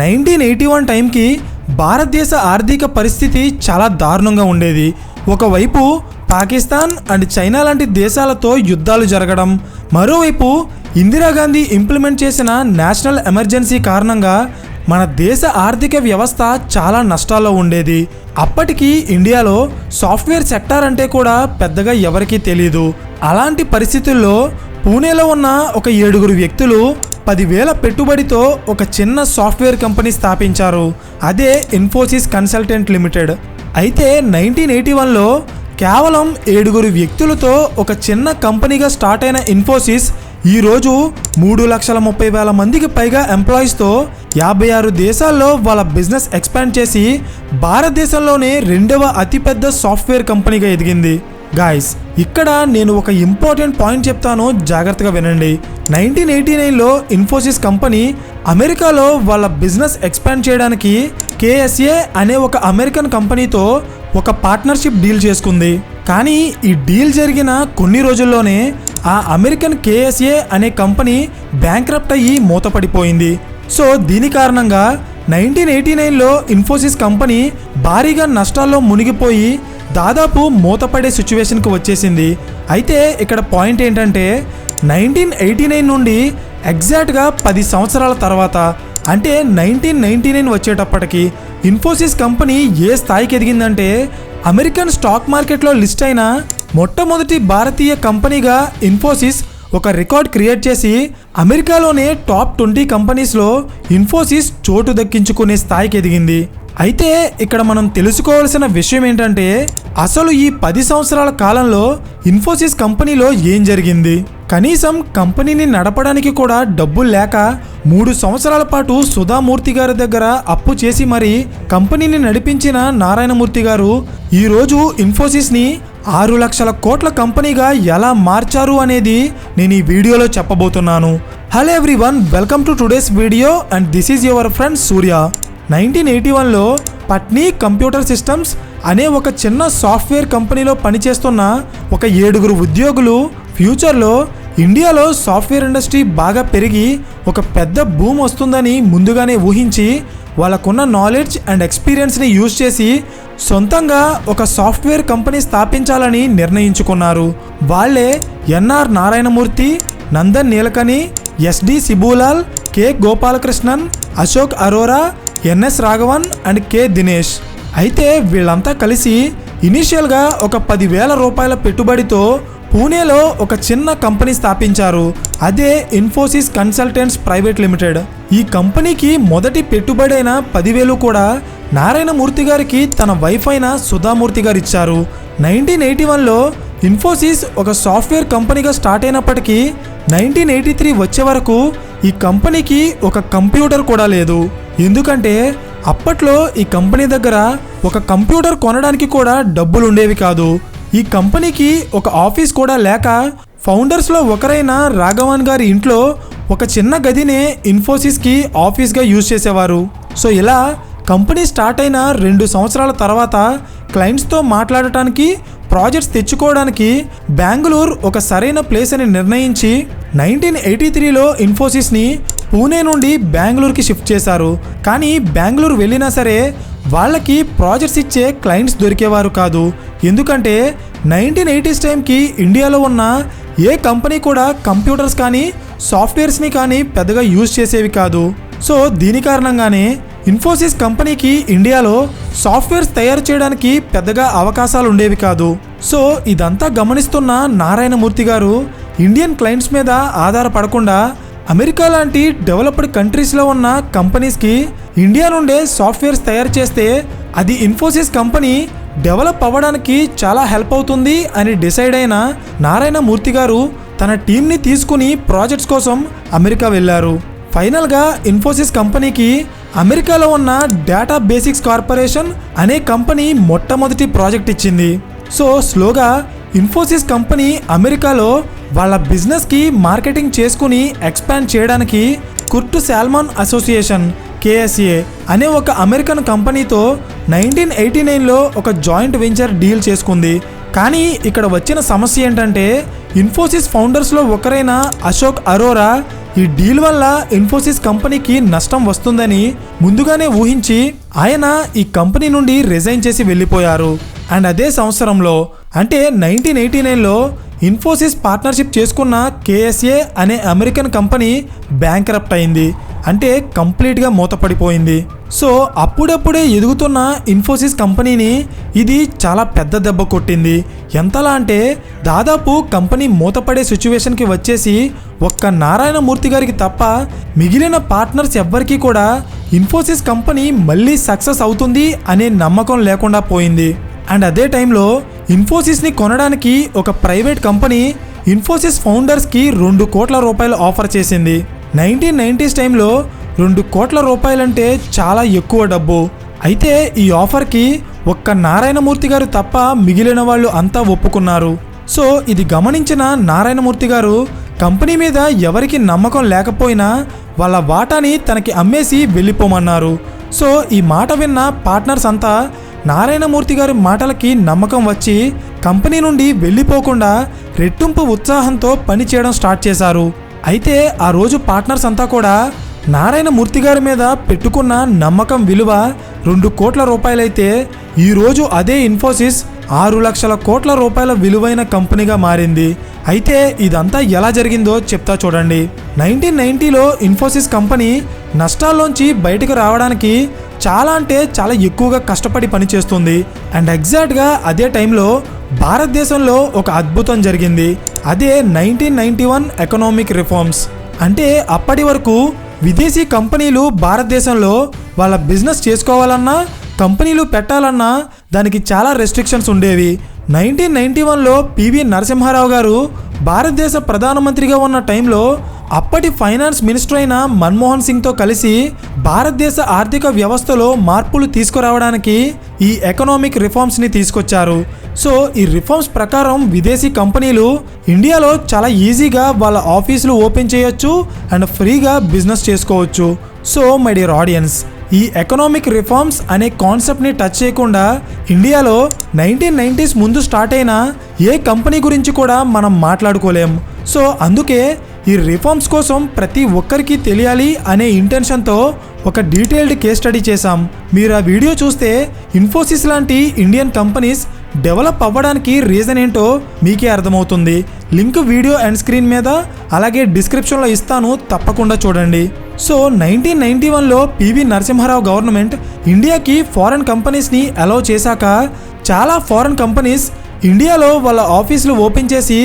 1981 టైంకి భారతదేశ ఆర్థిక పరిస్థితి చాలా దారుణంగా ఉండేది. ఒకవైపు పాకిస్తాన్ అండ్ చైనా లాంటి దేశాలతో యుద్ధాలు జరగడం, మరోవైపు ఇందిరాగాంధీ ఇంప్లిమెంట్ చేసిన నేషనల్ ఎమర్జెన్సీ కారణంగా మన దేశ ఆర్థిక వ్యవస్థ చాలా నష్టాల్లో ఉండేది. అప్పటికి ఇండియాలో సాఫ్ట్వేర్ సెక్టార్ అంటే కూడా పెద్దగా ఎవరికీ తెలీదు. అలాంటి పరిస్థితుల్లో పూణేలో ఉన్న ఒక 7 వ్యక్తులు 10,000 పెట్టుబడితో ఒక చిన్న సాఫ్ట్వేర్ కంపెనీ స్థాపించారు. అదే ఇన్ఫోసిస్ కన్సల్టెంట్ లిమిటెడ్. అయితే 1981లో కేవలం 7 వ్యక్తులతో ఒక చిన్న కంపెనీగా స్టార్ట్ అయిన ఇన్ఫోసిస్ ఈరోజు 3,30,000 మందికి పైగా ఎంప్లాయీస్తో 56 దేశాల్లో వాళ్ళ బిజినెస్ ఎక్స్పాండ్ చేసి భారతదేశంలోనే 2వ అతిపెద్ద సాఫ్ట్వేర్ కంపెనీగా ఎదిగింది. గాయస్, ఇక్కడ నేను ఒక ఇంపార్టెంట్ పాయింట్ చెప్తాను, జాగ్రత్తగా వినండి. 1989లో ఇన్ఫోసిస్ కంపెనీ అమెరికాలో వాళ్ళ బిజినెస్ ఎక్స్పాండ్ చేయడానికి KSA అనే ఒక అమెరికన్ కంపెనీతో ఒక పార్ట్నర్షిప్ డీల్ చేసుకుంది. కానీ ఈ డీల్ జరిగిన కొన్ని రోజుల్లోనే ఆ అమెరికన్ KSA అనే కంపెనీ బ్యాంక్రప్ట్ అయ్యి మూతపడిపోయింది. సో దీని కారణంగా 1989లో ఇన్ఫోసిస్ కంపెనీ భారీగా నష్టాల్లో మునిగిపోయి దాదాపు మూతపడే సిచ్యువేషన్కి వచ్చేసింది. అయితే ఇక్కడ పాయింట్ ఏంటంటే 1989 నుండి ఎగ్జాక్ట్గా 10 సంవత్సరాల తర్వాత అంటే 1999 వచ్చేటప్పటికి ఇన్ఫోసిస్ కంపెనీ ఏ స్థాయికి ఎదిగిందంటే అమెరికన్ స్టాక్ మార్కెట్లో లిస్ట్ అయిన మొట్టమొదటి భారతీయ కంపెనీగా ఇన్ఫోసిస్ ఒక రికార్డ్ క్రియేట్ చేసి అమెరికాలోనే టాప్ 20 కంపెనీస్లో ఇన్ఫోసిస్ చోటు దక్కించుకునే స్థాయికి ఎదిగింది. అయితే ఇక్కడ మనం తెలుసుకోవాల్సిన విషయం ఏంటంటే అసలు ఈ 10 సంవత్సరాల కాలంలో ఇన్ఫోసిస్ కంపెనీలో ఏం జరిగింది. కనీసం కంపెనీని నడపడానికి కూడా డబ్బులు లేక 3 సంవత్సరాల పాటు సుధామూర్తి గారి దగ్గర అప్పు చేసి మరి కంపెనీని నడిపించిన నారాయణమూర్తి గారు ఈరోజు ఇన్ఫోసిస్ని 6 లక్షల కోట్ల కంపెనీగా ఎలా మార్చారు అనేది నేను ఈ వీడియోలో చెప్పబోతున్నాను. Hello everyone, welcome to today's video and this is your friend Surya. 1981లో పట్నీ కంప్యూటర్ సిస్టమ్స్ అనే ఒక చిన్న సాఫ్ట్వేర్ కంపెనీలో పనిచేస్తున్న ఒక 7 ఉద్యోగులు ఫ్యూచర్లో ఇండియాలో సాఫ్ట్వేర్ ఇండస్ట్రీ బాగా పెరిగి ఒక పెద్ద బూమ్ వస్తుందని ముందుగానే ఊహించి వాళ్ళకున్న నాలెడ్జ్ అండ్ ఎక్స్పీరియన్స్ని యూజ్ చేసి సొంతంగా ఒక సాఫ్ట్వేర్ కంపెనీ స్థాపించాలని నిర్ణయించుకున్నారు. వాళ్ళే NR Narayana Murthy, Nandan Nilekani, SD Shibulal, K Gopalakrishnan, Ashok Arora, NS Raghavan and K Dinesh. అయితే వీళ్ళంతా కలిసి ఇనీషియల్గా ఒక 10,000 రూపాయల పెట్టుబడితో పూణేలో ఒక చిన్న కంపెనీ స్థాపించారు. అదే ఇన్ఫోసిస్ కన్సల్టెంట్స్ ప్రైవేట్ లిమిటెడ్. ఈ కంపెనీకి మొదటి పెట్టుబడైన 10,000 కూడా నారాయణమూర్తి గారికి తన వైఫ్ అయిన సుధామూర్తి గారు ఇచ్చారు. 1981లో ఇన్ఫోసిస్ ఒక సాఫ్ట్వేర్ కంపెనీగా స్టార్ట్ అయినప్పటికీ 1983 వచ్చే వరకు ఈ కంపెనీకి ఒక కంప్యూటర్ కూడా లేదు. ఎందుకంటే అప్పట్లో ఈ కంపెనీ దగ్గర ఒక కంప్యూటర్ కొనడానికి కూడా డబ్బులు ఉండేవి కాదు. ఈ కంపెనీకి ఒక ఆఫీస్ కూడా లేక ఫౌండర్స్లో ఒకరైన రాఘవన్ గారి ఇంట్లో ఒక చిన్న గదినే ఇన్ఫోసిస్కి ఆఫీస్గా యూజ్ చేసేవారు. సో ఇలా కంపెనీ స్టార్ట్ అయిన 2 సంవత్సరాల తర్వాత క్లయింట్స్తో మాట్లాడటానికి, ప్రాజెక్ట్స్ తెచ్చుకోవడానికి బెంగళూరు ఒక సరైన ప్లేస్ అని నిర్ణయించి 1983లో ఇన్ఫోసిస్ని పూణే నుండి బెంగళూరుకి షిఫ్ట్ చేశారు. కానీ బెంగళూరు వెళ్ళినా సరే వాళ్ళకి ప్రాజెక్ట్స్ ఇచ్చే క్లయింట్స్ దొరికేవారు కాదు. ఎందుకంటే 1980s టైంకి ఇండియాలో ఉన్న ఏ కంపెనీ కూడా కంప్యూటర్స్ కానీ సాఫ్ట్వేర్స్ని కానీ పెద్దగా యూజ్ చేసేవి కాదు. సో దీని కారణంగానే ఇన్ఫోసిస్ కంపెనీకి ఇండియాలో సాఫ్ట్వేర్స్ తయారు చేయడానికి పెద్దగా అవకాశాలు ఉండేవి కాదు. సో ఇదంతా గమనిస్తున్న నారాయణమూర్తి గారు ఇండియన్ క్లయింట్స్ మీద ఆధారపడకుండా అమెరికా లాంటి డెవలప్డ్ కంట్రీస్లో ఉన్న కంపెనీస్కి ఇండియా నుండే సాఫ్ట్వేర్స్ తయారు చేస్తే అది ఇన్ఫోసిస్ కంపెనీ డెవలప్ అవ్వడానికి చాలా హెల్ప్ అవుతుంది అని డిసైడ్ అయిన నారాయణమూర్తి గారు తన టీంని తీసుకుని ప్రాజెక్ట్స్ కోసం అమెరికా వెళ్ళారు. ఫైనల్గా ఇన్ఫోసిస్ కంపెనీకి అమెరికాలో ఉన్న డేటా బేసిక్స్ కార్పొరేషన్ అనే కంపెనీ మొట్టమొదటి ప్రాజెక్ట్ ఇచ్చింది. సో స్లోగా ఇన్ఫోసిస్ కంపెనీ అమెరికాలో వాళ్ళ బిజినెస్కి మార్కెటింగ్ చేసుకుని ఎక్స్పాండ్ చేయడానికి కుర్ట్ సాల్మన్ అసోసియేషన్ KSA అనే ఒక అమెరికన్ కంపెనీతో 1989లో ఒక జాయింట్ వెంచర్ డీల్ చేసుకుంది. కానీ ఇక్కడ వచ్చిన సమస్య ఏంటంటే ఇన్ఫోసిస్ ఫౌండర్స్లో ఒకరైన అశోక్ అరోరా ఈ డీల్ వల్ల ఇన్ఫోసిస్ కంపెనీకి నష్టం వస్తుందని ముందుగానే ఊహించి ఆయన ఈ కంపెనీ నుండి రిజైన్ చేసి వెళ్ళిపోయారు. అండ్ అదే సంవత్సరంలో అంటే 1989లో ఇన్ఫోసిస్ పార్ట్నర్షిప్ చేసుకున్న కేఎస్ఏ అనే అమెరికన్ కంపెనీ బ్యాంక్రప్ట్ అయింది. అంటే కంప్లీట్గా మూతపడిపోయింది. సో అప్పుడప్పుడే ఎదుగుతున్న ఇన్ఫోసిస్ కంపెనీని ఇది చాలా పెద్ద దెబ్బ కొట్టింది. ఎంతలా అంటే దాదాపు కంపెనీ మూతపడే సిచ్యువేషన్కి వచ్చేసి ఒక్క నారాయణమూర్తి గారికి తప్ప మిగిలిన పార్ట్నర్స్ ఎవ్వరికీ కూడా ఇన్ఫోసిస్ కంపెనీ మళ్ళీ సక్సెస్ అవుతుంది అనే నమ్మకం లేకుండా పోయింది. అండ్ అదే టైంలో ఇన్ఫోసిస్ని కొనడానికి ఒక ప్రైవేట్ కంపెనీ ఇన్ఫోసిస్ ఫౌండర్స్కి 2 కోట్ల రూపాయలు ఆఫర్ చేసింది. 1990s టైంలో 2 కోట్ల రూపాయలంటే చాలా ఎక్కువ డబ్బు. అయితే ఈ ఆఫర్కి ఒక్క నారాయణమూర్తి గారు తప్ప మిగిలిన వాళ్ళు అంతా ఒప్పుకున్నారు. సో ఇది గమనించిన నారాయణమూర్తి గారు కంపెనీ మీద ఎవరికి నమ్మకం లేకపోయినా వాళ్ళ వాటాని తనకి అమ్మేసి వెళ్ళిపోమన్నారు. సో ఈ మాట విన్న పార్ట్నర్స్ అంతా నారాయణమూర్తి గారి మాటలకి నమ్మకం వచ్చి కంపెనీ నుండి వెళ్ళిపోకుండా రెట్టింపు ఉత్సాహంతో పని చేయడం స్టార్ట్ చేశారు. అయితే ఆ రోజు పార్ట్నర్స్ అంతా కూడా నారాయణమూర్తి గారి మీద పెట్టుకున్న నమ్మకం విలువ 2 కోట్ల రూపాయలైతే ఈరోజు అదే ఇన్ఫోసిస్ 6 లక్షల కోట్ల రూపాయల విలువైన కంపెనీగా మారింది. అయితే ఇదంతా ఎలా జరిగిందో చెప్తా చూడండి. 1990లో ఇన్ఫోసిస్ కంపెనీ నష్టాల్లోంచి బయటకు రావడానికి చాలా ఎక్కువగా కష్టపడి పనిచేస్తుంది. అండ్ ఎగ్జాక్ట్గా అదే టైంలో భారతదేశంలో ఒక అద్భుతం జరిగింది. అదే 1991 ఎకనామిక్ రిఫార్మ్స్. అంటే అప్పటి వరకు విదేశీ కంపెనీలు భారతదేశంలో వాళ్ళ బిజినెస్ చేసుకోవాలన్నా కంపెనీలు పెట్టాలన్నా దానికి చాలా రెస్ట్రిక్షన్స్ ఉండేవి. 1991లో పివి నరసింహారావు గారు భారతదేశ ప్రధానమంత్రిగా ఉన్న టైంలో అప్పటి ఫైనాన్స్ మినిస్టర్ అయిన మన్మోహన్ సింగ్తో కలిసి భారతదేశ ఆర్థిక వ్యవస్థలో మార్పులు తీసుకురావడానికి ఈ ఎకనామిక్ రిఫార్మ్స్ని తీసుకొచ్చారు. సో ఈ రిఫార్మ్స్ ప్రకారం విదేశీ కంపెనీలు ఇండియాలో చాలా ఈజీగా వాళ్ళ ఆఫీసులు ఓపెన్ చేయొచ్చు అండ్ ఫ్రీగా బిజినెస్ చేసుకోవచ్చు. సో మై డియర్ ఆడియన్స్, ఈ ఎకనామిక్ రిఫార్మ్స్ అనే కాన్సెప్ట్ని టచ్ చేయకుండా ఇండియాలో 1990s ముందు స్టార్ట్ అయిన ఏ కంపెనీ గురించి కూడా మనం మాట్లాడుకోలేం. సో అందుకే ఈ రిఫార్మ్స్ కోసం ప్రతి ఒక్కరికి తెలియాలి అనే ఇంటెన్షన్తో ఒక డీటెయిల్డ్ కేస్ స్టడీ చేశాం. మీరు ఆ వీడియో చూస్తే ఇన్ఫోసిస్ లాంటి ఇండియన్ కంపెనీస్ డెవలప్ అవ్వడానికి రీజన్ ఏంటో మీకే అర్థమవుతుంది. లింక్ వీడియో అండ్ స్క్రీన్ మీద అలాగే డిస్క్రిప్షన్లో ఇస్తాను, తప్పకుండా చూడండి. సో 1991లో పివి నరసింహారావు గవర్నమెంట్ ఇండియాకి ఫారెన్ కంపెనీస్ని అలౌ చేశాక చాలా ఫారెన్ కంపెనీస్ ఇండియాలో వాళ్ళ ఆఫీసులు ఓపెన్ చేసి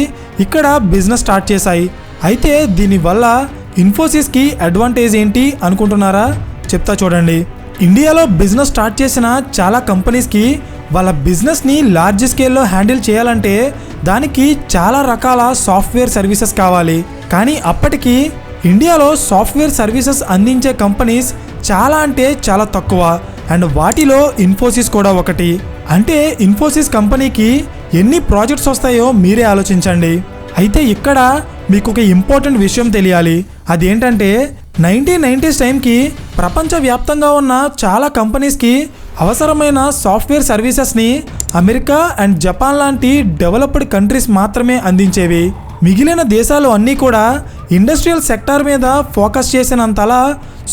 ఇక్కడ బిజినెస్ స్టార్ట్ చేశాయి. అయితే దీనివల్ల ఇన్ఫోసిస్కి అడ్వాంటేజ్ ఏంటి అనుకుంటున్నారా? చెప్తా చూడండి. ఇండియాలో బిజినెస్ స్టార్ట్ చేసిన చాలా కంపెనీస్కి వాళ్ళ బిజినెస్ని లార్జ్ స్కేల్లో హ్యాండిల్ చేయాలంటే దానికి చాలా రకాల సాఫ్ట్వేర్ సర్వీసెస్ కావాలి. కానీ అప్పటికి ఇండియాలో సాఫ్ట్వేర్ సర్వీసెస్ అందించే కంపెనీస్ చాలా తక్కువ. అండ్ వాటిలో ఇన్ఫోసిస్ కూడా ఒకటి. అంటే ఇన్ఫోసిస్ కంపెనీకి ఎన్ని ప్రాజెక్ట్స్ వస్తాయో మీరే ఆలోచించండి. అయితే ఇక్కడ మీకు ఒక ఇంపార్టెంట్ విషయం తెలియాలి. అదేంటంటే 1990s టైంకి ప్రపంచవ్యాప్తంగా ఉన్న చాలా కంపెనీస్కి అవసరమైన సాఫ్ట్వేర్ సర్వీసెస్ని అమెరికా అండ్ జపాన్ లాంటి డెవలప్డ్ కంట్రీస్ మాత్రమే అందించేవి. మిగిలిన దేశాలు అన్నీ కూడా ఇండస్ట్రియల్ సెక్టార్ మీద ఫోకస్ చేసినంతలా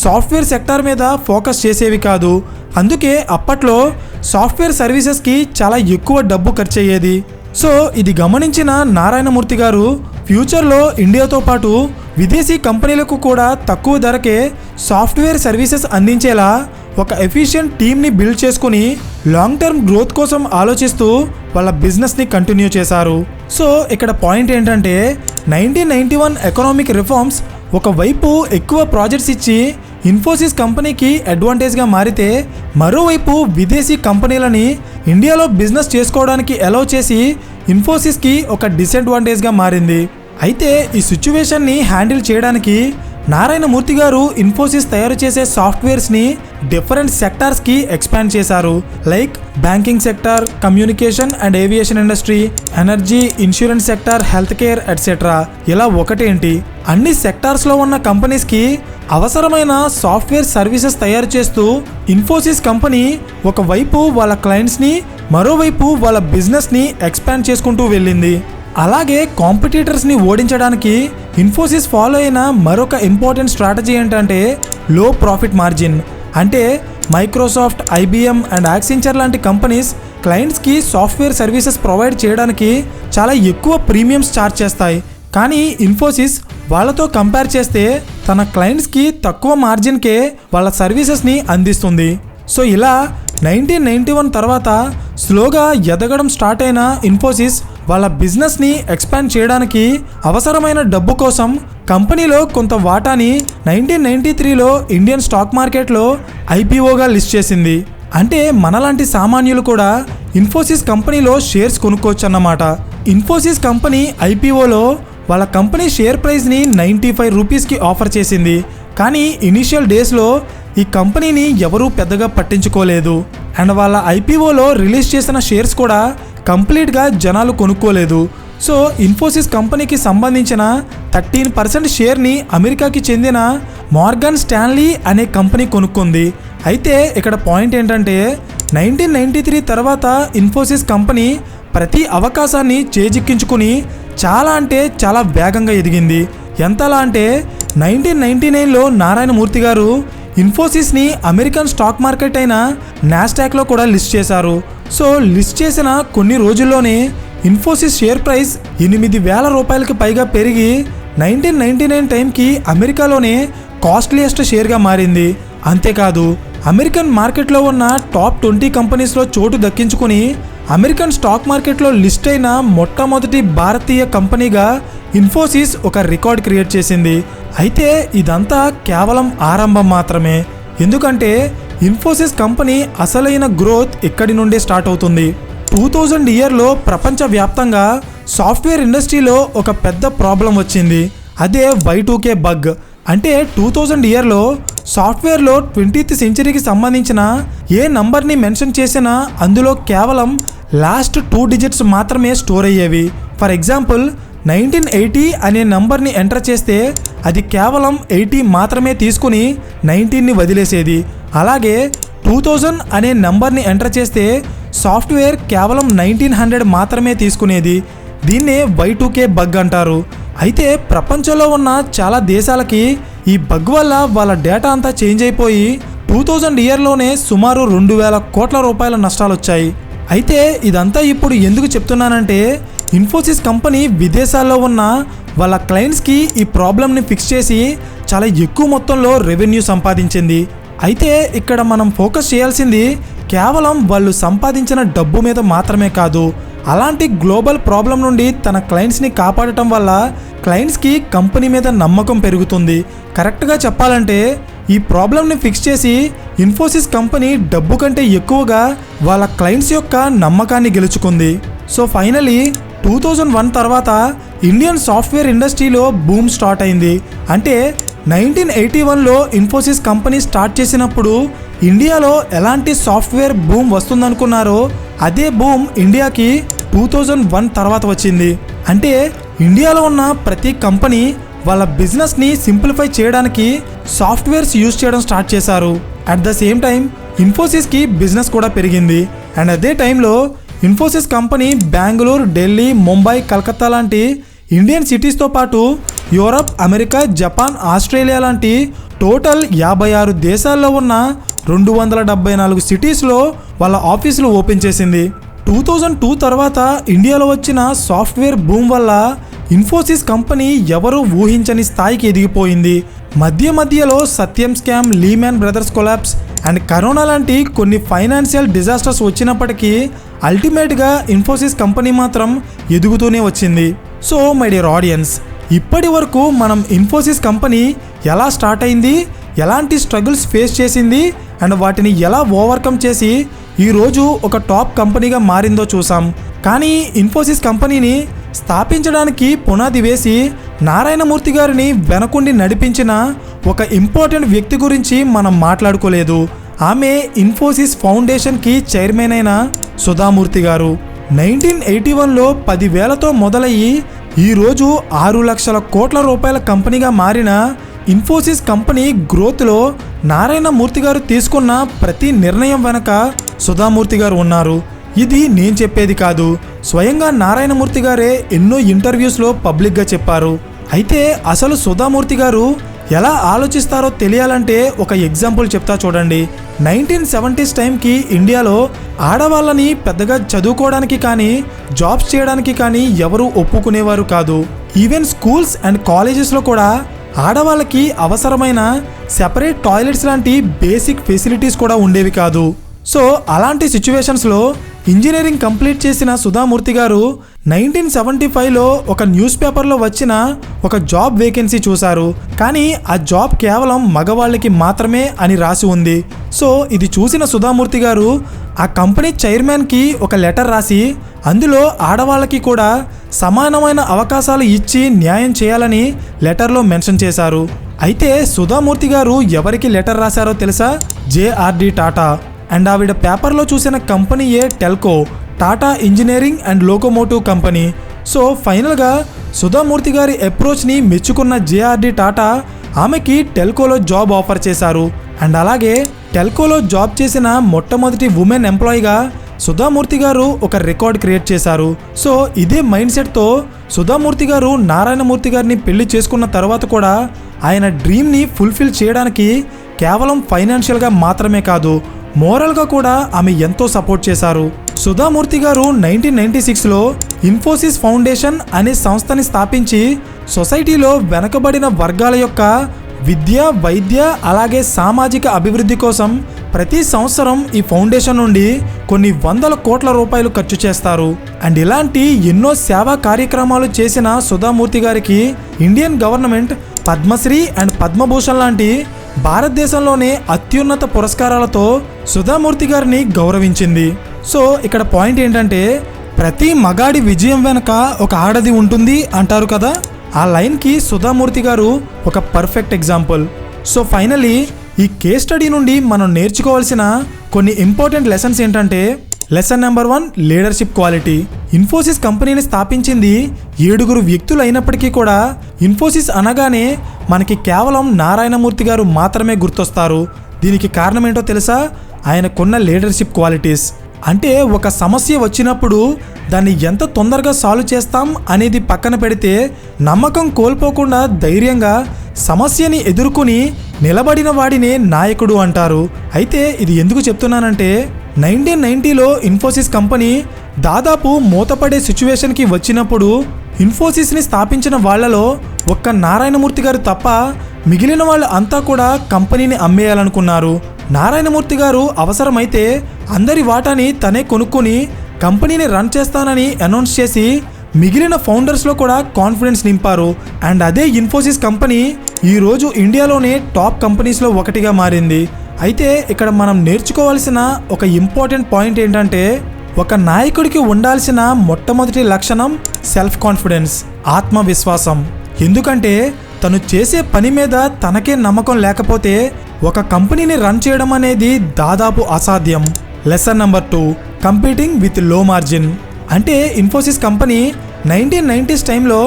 సాఫ్ట్వేర్ సెక్టార్ మీద ఫోకస్ చేసేవి కాదు. అందుకే అప్పట్లో సాఫ్ట్వేర్ సర్వీసెస్కి చాలా ఎక్కువ డబ్బు ఖర్చు అయ్యేది. సో ఇది గమనించిన నారాయణమూర్తి గారు ఫ్యూచర్లో ఇండియాతో పాటు విదేశీ కంపెనీలకు కూడా తక్కువ ధరకే సాఫ్ట్వేర్ సర్వీసెస్ అందించేలా ఒక ఎఫిషియెంట్ టీమ్ని బిల్డ్ చేసుకుని లాంగ్ టర్మ్ గ్రోత్ కోసం ఆలోచిస్తూ వాళ్ళ బిజినెస్ని కంటిన్యూ చేశారు. సో ఇక్కడ పాయింట్ ఏంటంటే 1991 ఎకనామిక్ రిఫార్మ్స్ ఒకవైపు ఎక్కువ ప్రాజెక్ట్స్ ఇచ్చి ఇన్ఫోసిస్ కంపెనీకి అడ్వాంటేజ్గా మారితే, మరోవైపు విదేశీ కంపెనీలని ఇండియాలో బిజినెస్ చేసుకోవడానికి అలౌ చేసి ఇన్ఫోసిస్కి ఒక డిసడ్వాంటేజ్గా మారింది. అయితే ఈ సిచ్యువేషన్ని హ్యాండిల్ చేయడానికి నారాయణమూర్తి గారు ఇన్ఫోసిస్ తయారు చేసే సాఫ్ట్వేర్స్ని డిఫరెంట్ సెక్టార్స్కి ఎక్స్పాండ్ చేశారు. Like banking sector, communication and aviation industry, energy, insurance sector, health care etcetera. ఇలా ఒకటేంటి, అన్ని సెక్టార్స్లో ఉన్న కంపెనీస్కి అవసరమైన సాఫ్ట్వేర్ సర్వీసెస్ తయారు చేస్తూ ఇన్ఫోసిస్ కంపెనీ ఒకవైపు వాళ్ళ క్లయింట్స్ని, మరోవైపు వాళ్ళ బిజినెస్ని ఎక్స్పాండ్ చేసుకుంటూ వెళ్ళింది. అలాగే కాంపిటీటర్స్ని ఓడించడానికి ఇన్ఫోసిస్ ఫాలో అయిన మరొక ఇంపార్టెంట్ స్ట్రాటజీ ఏంటంటే లో ప్రాఫిట్ మార్జిన్. అంటే మైక్రోసాఫ్ట్, ఐబిఎం అండ్ యాక్సెంచర్ లాంటి కంపెనీస్ క్లయింట్స్కి సాఫ్ట్వేర్ సర్వీసెస్ ప్రొవైడ్ చేయడానికి చాలా ఎక్కువ ప్రీమియమ్స్ ఛార్జ్ చేస్తాయి. కానీ ఇన్ఫోసిస్ వాళ్ళతో కంపేర్ చేస్తే తన క్లయింట్స్కి తక్కువ మార్జిన్కే వాళ్ళ సర్వీసెస్ని అందిస్తుంది. సో ఇలా 1991 తర్వాత స్లోగా ఎదగడం స్టార్ట్ అయిన ఇన్ఫోసిస్ వాళ్ళ బిజినెస్ని ఎక్స్పాండ్ చేయడానికి అవసరమైన డబ్బు కోసం కంపెనీలో కొంత వాటాని 1993లో ఇండియన్ స్టాక్ మార్కెట్లో ఐపీఓగా లిస్ట్ చేసింది. అంటే మనలాంటి సామాన్యులు కూడా ఇన్ఫోసిస్ కంపెనీలో షేర్స్ కొనుక్కోవచ్చు అన్నమాట. ఇన్ఫోసిస్ కంపెనీ ఐపీఓలో వాళ్ళ కంపెనీ షేర్ ప్రైస్ని 95 రూపీస్కి ఆఫర్ చేసింది. కానీ ఇనిషియల్ డేస్లో ఈ కంపెనీని ఎవరూ పెద్దగా పట్టించుకోలేదు. అండ్ వాళ్ళ ఐపీఓలో రిలీజ్ చేసిన షేర్స్ కూడా కంప్లీట్గా జనాలు కొనుక్కోలేదు. సో ఇన్ఫోసిస్ కంపెనీకి సంబంధించిన 13% షేర్ని అమెరికాకి చెందిన మార్గన్ స్టాన్లీ అనే కంపెనీ కొనుక్కుంది. అయితే ఇక్కడ పాయింట్ ఏంటంటే 1993 తర్వాత ఇన్ఫోసిస్ కంపెనీ ప్రతి అవకాశాన్ని చేజిక్కించుకుని చాలా అంటే చాలా వేగంగా ఎదిగింది. ఎంతలా అంటే 1999లో నారాయణమూర్తి గారు ఇన్ఫోసిస్ని అమెరికన్ స్టాక్ మార్కెట్ అయిన నాస్డాక్లో కూడా లిస్ట్ చేశారు. సో లిస్ట్ చేసిన కొన్ని రోజుల్లోనే ఇన్ఫోసిస్ షేర్ ప్రైస్ 8,000 రూపాయలకి పైగా పెరిగి 1999 టైంకి అమెరికాలోనే కాస్ట్లీయెస్ట్ షేర్గా మారింది. అంతేకాదు అమెరికన్ మార్కెట్లో ఉన్న టాప్ 20 కంపెనీస్లో చోటు దక్కించుకుని అమెరికన్ స్టాక్ మార్కెట్లో లిస్ట్ అయిన మొట్టమొదటి భారతీయ కంపెనీగా ఇన్ఫోసిస్ ఒక రికార్డ్ క్రియేట్ చేసింది. అయితే ఇదంతా కేవలం ఆరంభం మాత్రమే. ఎందుకంటే ఇన్ఫోసిస్ కంపెనీ అసలైన గ్రోత్ ఇక్కడి నుండే స్టార్ట్ అవుతుంది. 2000 ఇయర్లో ప్రపంచవ్యాప్తంగా సాఫ్ట్వేర్ ఇండస్ట్రీలో ఒక పెద్ద ప్రాబ్లం వచ్చింది. అదే Y2K బగ్. అంటే 2000 ఇయర్లో సాఫ్ట్వేర్లో 20th సెంచరీకి సంబంధించిన ఏ నంబర్ని మెన్షన్ చేసినా అందులో కేవలం లాస్ట్ 2 డిజిట్స్ మాత్రమే స్టోర్ అయ్యేవి. ఫర్ ఎగ్జాంపుల్ 1980 అనే నంబర్ని ఎంటర్ చేస్తే అది కేవలం 80 మాత్రమే తీసుకుని 19ని వదిలేసేది. అలాగే 2000 అనే నంబర్ని ఎంటర్ చేస్తే సాఫ్ట్వేర్ కేవలం 1900 మాత్రమే తీసుకునేది. దీన్నే Y2K బగ్ అంటారు. అయితే ప్రపంచంలో ఉన్న చాలా దేశాలకి ఈ బగ్ వల్ల వాళ్ళ డేటా అంతా చేంజ్ అయిపోయి 2000 ఇయర్లోనే సుమారు 2,000 కోట్ల రూపాయల నష్టాలు వచ్చాయి. అయితే ఇదంతా ఇప్పుడు ఎందుకు చెప్తున్నానంటే ఇన్ఫోసిస్ కంపెనీ విదేశాల్లో ఉన్న వాళ్ళ క్లయింట్స్కి ఈ ప్రాబ్లమ్ని ఫిక్స్ చేసి చాలా ఎక్కువ మొత్తంలో రెవెన్యూ సంపాదించింది. అయితే ఇక్కడ మనం ఫోకస్ చేయాల్సింది కేవలం వాళ్ళు సంపాదించిన డబ్బు మీద మాత్రమే కాదు, అలాంటి గ్లోబల్ ప్రాబ్లం నుండి తన క్లయింట్స్ని కాపాడటం వల్ల క్లయింట్స్కి కంపెనీ మీద నమ్మకం పెరుగుతుంది. కరెక్ట్గా చెప్పాలంటే ఈ ప్రాబ్లమ్ని ఫిక్స్ చేసి ఇన్ఫోసిస్ కంపెనీ డబ్బు కంటే ఎక్కువగా వాళ్ళ క్లయింట్స్ యొక్క నమ్మకాన్ని గెలుచుకుంది. సో ఫైనలీ 2001 తర్వాత ఇండియన్ సాఫ్ట్వేర్ ఇండస్ట్రీలో బూమ్ స్టార్ట్ అయింది. అంటే 1981లో ఇన్ఫోసిస్ కంపెనీ స్టార్ట్ చేసినప్పుడు ఇండియాలో ఎలాంటి సాఫ్ట్వేర్ బూమ్ వస్తుందనుకున్నారో అదే బూమ్ ఇండియాకి 2001 తర్వాత వచ్చింది. అంటే ఇండియాలో ఉన్న ప్రతి కంపెనీ వాళ్ళ బిజినెస్ని సింప్లిఫై చేయడానికి సాఫ్ట్వేర్స్ యూజ్ చేయడం స్టార్ట్ చేశారు. అట్ ద సేమ్ టైం ఇన్ఫోసిస్కి బిజినెస్ కూడా పెరిగింది. అండ్ అదే టైంలో ఇన్ఫోసిస్ కంపెనీ బెంగళూరు, ఢిల్లీ, ముంబై, కలకత్తా లాంటి ఇండియన్ సిటీస్తో పాటు యూరప్, అమెరికా, జపాన్, ఆస్ట్రేలియా లాంటి టోటల్ 56 దేశాల్లో ఉన్న 274 సిటీస్లో వాళ్ళ ఆఫీసులు ఓపెన్ చేసింది. 2002 తర్వాత ఇండియాలో వచ్చిన సాఫ్ట్వేర్ బూమ్ వల్ల ఇన్ఫోసిస్ కంపెనీ ఎవరూ ఊహించని స్థాయికి ఎదిగిపోయింది. మధ్యలో Satyam scam, Lehman Brothers collapse and corona లాంటి కొన్ని ఫైనాన్షియల్ డిజాస్టర్స్ వచ్చినప్పటికీ అల్టిమేట్గా ఇన్ఫోసిస్ కంపెనీ మాత్రం ఎదుగుతూనే వచ్చింది. సో మై డియర్ ఆడియన్స్, ఇప్పటి వరకు మనం ఇన్ఫోసిస్ కంపెనీ ఎలా స్టార్ట్ అయింది, ఎలాంటి స్ట్రగుల్స్ ఫేస్ చేసింది అండ్ వాటిని ఎలా ఓవర్కమ్ చేసి ఈరోజు ఒక టాప్ కంపెనీగా మారిందో చూసాం. కానీ ఇన్ఫోసిస్ కంపెనీని స్థాపించడానికి పునాది వేసి నారాయణమూర్తి గారిని వెనకుండి నడిపించిన ఒక ఇంపార్టెంట్ వ్యక్తి గురించి మనం మాట్లాడుకోలేదు. ఆమె ఇన్ఫోసిస్ ఫౌండేషన్కి చైర్మన్ అయిన సుధామూర్తి గారు. 1981లో 10,000తో మొదలయ్యి ఈరోజు 6 లక్షల కోట్ల రూపాయల కంపెనీగా మారిన ఇన్ఫోసిస్ కంపెనీ గ్రోత్లో నారాయణమూర్తి గారు తీసుకున్న ప్రతి నిర్ణయం వెనక సుధామూర్తి గారు ఉన్నారు. ఇది నేను చెప్పేది కాదు, స్వయంగా నారాయణమూర్తి గారే ఎన్నో ఇంటర్వ్యూస్లో పబ్లిక్గా చెప్పారు. అయితే అసలు సుధామూర్తి గారు ఎలా ఆలోచిస్తారో తెలియాలంటే ఒక ఎగ్జాంపుల్ చెప్తా చూడండి. 1970s టైంకి ఇండియాలో ఆడవాళ్ళని పెద్దగా చదువుకోవడానికి కానీ జాబ్స్ చేయడానికి కానీ ఎవరు ఒప్పుకునేవారు కాదు. ఈవెన్ స్కూల్స్ అండ్ కాలేజెస్లో కూడా ఆడవాళ్ళకి అవసరమైన సెపరేట్ టాయిలెట్స్ లాంటి బేసిక్ ఫెసిలిటీస్ కూడా ఉండేవి కాదు. సో అలాంటి సిచ్యువేషన్స్లో ఇంజనీరింగ్ కంప్లీట్ చేసిన సుధామూర్తి గారు 1975లో ఒక న్యూస్ పేపర్లో వచ్చిన ఒక జాబ్ వేకెన్సీ చూశారు. కానీ ఆ జాబ్ కేవలం మగవాళ్ళకి మాత్రమే అని రాసి ఉంది. సో ఇది చూసిన సుధామూర్తి గారు ఆ కంపెనీ చైర్మన్కి ఒక లెటర్ రాసి అందులో ఆడవాళ్ళకి కూడా సమానమైన అవకాశాలు ఇచ్చి న్యాయం చేయాలని లెటర్లో మెన్షన్ చేశారు. అయితే సుధామూర్తి గారు ఎవరికి లెటర్ రాశారో తెలుసా? జేఆర్డి టాటా. అండ్ ఆవిడ పేపర్లో చూసిన కంపెనీయే Telco, Tata engineering and locomotive company. So ఫైనల్గా సుధామూర్తి గారి అప్రోచ్ని మెచ్చుకున్న జేఆర్డి టాటా ఆమెకి టెల్కోలో జాబ్ ఆఫర్ చేశారు. అండ్ అలాగే టెల్కోలో జాబ్ చేసిన మొట్టమొదటి ఉమెన్ ఎంప్లాయీగా సుధామూర్తి గారు ఒక రికార్డ్ క్రియేట్ చేశారు. సో ఇదే మైండ్ సెట్తో సుధామూర్తి గారు నారాయణమూర్తి గారిని పెళ్లి చేసుకున్న తర్వాత కూడా ఆయన డ్రీమ్ని ఫుల్ఫిల్ చేయడానికి కేవలం ఫైనాన్షియల్గా మాత్రమే కాదు, మోరల్గా కూడా ఆమె ఎంతో సపోర్ట్ చేశారు. సుధామూర్తి గారు 1996లో ఇన్ఫోసిస్ ఫౌండేషన్ అనే సంస్థని స్థాపించి సొసైటీలో వెనకబడిన వర్గాల యొక్క విద్య, వైద్య అలాగే సామాజిక అభివృద్ధి కోసం ప్రతి సంవత్సరం ఈ ఫౌండేషన్ నుండి కొన్ని వందల కోట్ల రూపాయలు ఖర్చు చేస్తారు. అండ్ ఇలాంటి ఎన్నో సేవా కార్యక్రమాలు చేసిన సుధామూర్తి గారికి Indian government Padma Shri and Padma Bhushan లాంటి భారతదేశంలోనే అత్యున్నత పురస్కారాలతో సుధామూర్తి గారిని గౌరవించింది. సో ఇక్కడ పాయింట్ ఏంటంటే ప్రతి మగాడి విజయం వెనక ఒక ఆడది ఉంటుంది అంటారు కదా, ఆ లైన్కి సుధామూర్తి గారు ఒక పర్ఫెక్ట్ ఎగ్జాంపుల్. సో ఫైనలీ ఈ కేస్ స్టడీ నుండి మనం నేర్చుకోవాల్సిన కొన్ని ఇంపార్టెంట్ లెసన్స్ ఏంటంటే, lesson number 1 leadership quality. Infosys కంపెనీని స్థాపించింది 7 వ్యక్తులు అయినప్పటికీ కూడా ఇన్ఫోసిస్ అనగానే మనకి కేవలం నారాయణమూర్తి గారు మాత్రమే గుర్తొస్తారు. దీనికి కారణం ఏంటో తెలుసా? ఆయనకున్న లీడర్షిప్ క్వాలిటీస్. అంటే ఒక సమస్య వచ్చినప్పుడు దాన్ని ఎంత తొందరగా సాల్వ్ చేస్తాం అనేది పక్కన పెడితే నమ్మకం కోల్పోకుండా ధైర్యంగా సమస్యని ఎదుర్కొని నిలబడిన వాడినే నాయకుడు అంటారు. అయితే ఇది ఎందుకు చెప్తున్నానంటే 1990లో ఇన్ఫోసిస్ కంపెనీ దాదాపు మూతపడే సిచ్యువేషన్కి వచ్చినప్పుడు ఇన్ఫోసిస్ని స్థాపించిన వాళ్లలో ఒక్క నారాయణమూర్తి గారు తప్ప మిగిలిన వాళ్ళు అంతా కూడా కంపెనీని అమ్మేయాలనుకున్నారు. నారాయణమూర్తి గారు అవసరమైతే అందరి వాటాని తనే కొనుక్కొని కంపెనీని రన్ చేస్తానని అనౌన్స్ చేసి మిగిలిన ఫౌండర్స్లో కూడా కాన్ఫిడెన్స్ నింపారు. అండ్ అదే ఇన్ఫోసిస్ కంపెనీ ఈరోజు ఇండియాలోనే టాప్ కంపెనీస్లో ఒకటిగా మారింది. అయితే ఇక్కడ మనం నేర్చుకోవాల్సిన ఒక ఇంపార్టెంట్ పాయింట్ ఏంటంటే, ఒక నాయకుడికి ఉండాల్సిన మొట్టమొదటి లక్షణం సెల్ఫ్ కాన్ఫిడెన్స్, ఆత్మవిశ్వాసం. ఎందుకంటే తను చేసే పని మీద తనకే నమ్మకం లేకపోతే ఒక కంపెనీని రన్ చేయడం అనేది దాదాపు అసాధ్యం. లెసన్ నెంబర్ 2 కంపీటింగ్ విత్ లో మార్జిన్. అంటే ఇన్ఫోసిస్ కంపెనీ 1990s టైంలో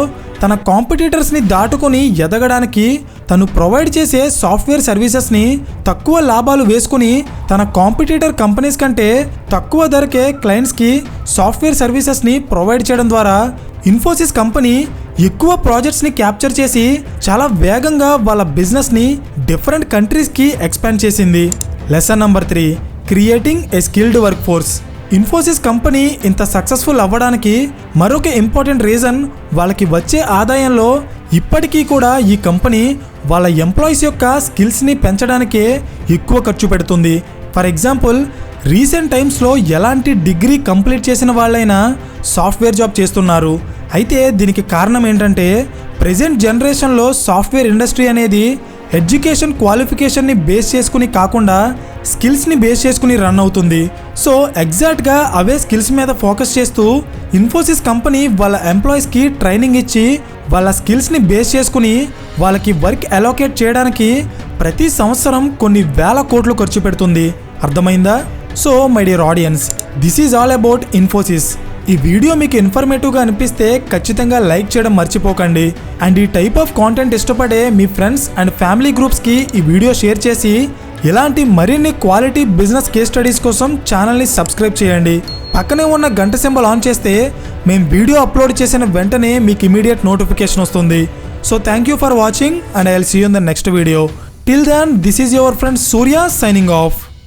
తన కాంపిటీటర్స్ని దాటుకొని ఎదగడానికి తను ప్రొవైడ్ చేసే సాఫ్ట్వేర్ సర్వీసెస్ని తక్కువ లాభాలు వేసుకుని తన కాంపిటీటర్ కంపెనీస్ కంటే తక్కువ ధరకే క్లయింట్స్కి సాఫ్ట్వేర్ సర్వీసెస్ని ప్రొవైడ్ చేయడం ద్వారా ఇన్ఫోసిస్ కంపెనీ ఎక్కువ ప్రాజెక్ట్స్ని క్యాప్చర్ చేసి చాలా వేగంగా వాళ్ళ బిజినెస్ని డిఫరెంట్ కంట్రీస్కి ఎక్స్పాండ్ చేసింది. Lesson number 3 creating a skilled work force. Infosys company ఇంత సక్సెస్ఫుల్ అవ్వడానికి మరొక ఇంపార్టెంట్ రీజన్ వాళ్ళకి వచ్చే ఆదాయంలో ఇప్పటికీ కూడా ఈ కంపెనీ వాళ్ళ ఎంప్లాయీస్ యొక్క స్కిల్స్ని పెంచడానికే ఎక్కువ ఖర్చు పెడుతుంది. ఫర్ ఎగ్జాంపుల్ రీసెంట్ టైమ్స్లో ఎలాంటి డిగ్రీ కంప్లీట్ చేసిన వాళ్ళైనా సాఫ్ట్వేర్ జాబ్ చేస్తున్నారు. అయితే దీనికి కారణం ఏంటంటే ప్రెజెంట్ జనరేషన్లో సాఫ్ట్వేర్ ఇండస్ట్రీ అనేది ఎడ్యుకేషన్ క్వాలిఫికేషన్ని బేస్ చేసుకుని కాకుండా స్కిల్స్ని బేస్ చేసుకుని రన్ అవుతుంది. సో ఎగ్జాక్ట్గా అవే స్కిల్స్ మీద ఫోకస్ చేస్తూ ఇన్ఫోసిస్ కంపెనీ వాళ్ళ ఎంప్లాయీస్కి ట్రైనింగ్ ఇచ్చి వాళ్ళ స్కిల్స్ని బేస్ చేసుకుని వాళ్ళకి వర్క్ అలోకేట్ చేయడానికి ప్రతి సంవత్సరం కొన్ని వేల కోట్లు ఖర్చు పెడుతుంది. అర్థమైందా? So my dear audience, this is all about Infosys. ఈ వీడియో మీకు ఇన్ఫర్మేటివ్గా అనిపిస్తే ఖచ్చితంగా లైక్ చేయడం మర్చిపోకండి. అండ్ ఈ టైప్ ఆఫ్ కాంటెంట్ ఇష్టపడే మీ ఫ్రెండ్స్ అండ్ ఫ్యామిలీ గ్రూప్స్కి ఈ వీడియో షేర్ చేసి ఇలాంటి మరిన్ని క్వాలిటీ బిజినెస్ కేస్ స్టడీస్ కోసం ఛానల్ని సబ్స్క్రైబ్ చేయండి. పక్కనే ఉన్న గంట సింబల్ ఆన్ చేస్తే మేము వీడియో అప్లోడ్ చేసిన వెంటనే మీకు ఇమీడియట్ నోటిఫికేషన్ వస్తుంది. So thank you for watching and I'll see you in the next video. Till then, this is your friend Surya signing off.